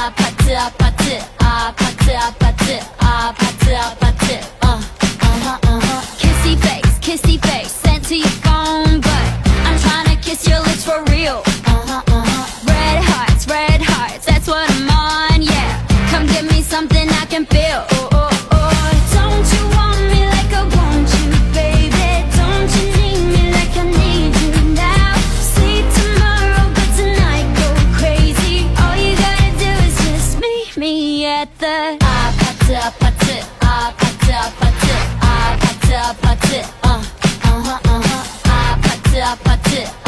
아파트 아파트 아파트 아파트 아파트 아파트 kissy face sent to your phone but I'm trying to kiss your lips for real red hearts that's what I'm on yeah come give me something I can feel don't you want me like I want you baby don't you need me like I need you now sleep tomorrow but tonight go crazy all you gotta do is just meet me at the 아파트 아파트 아파트 아파트 아파트 아파트 아파트 아파트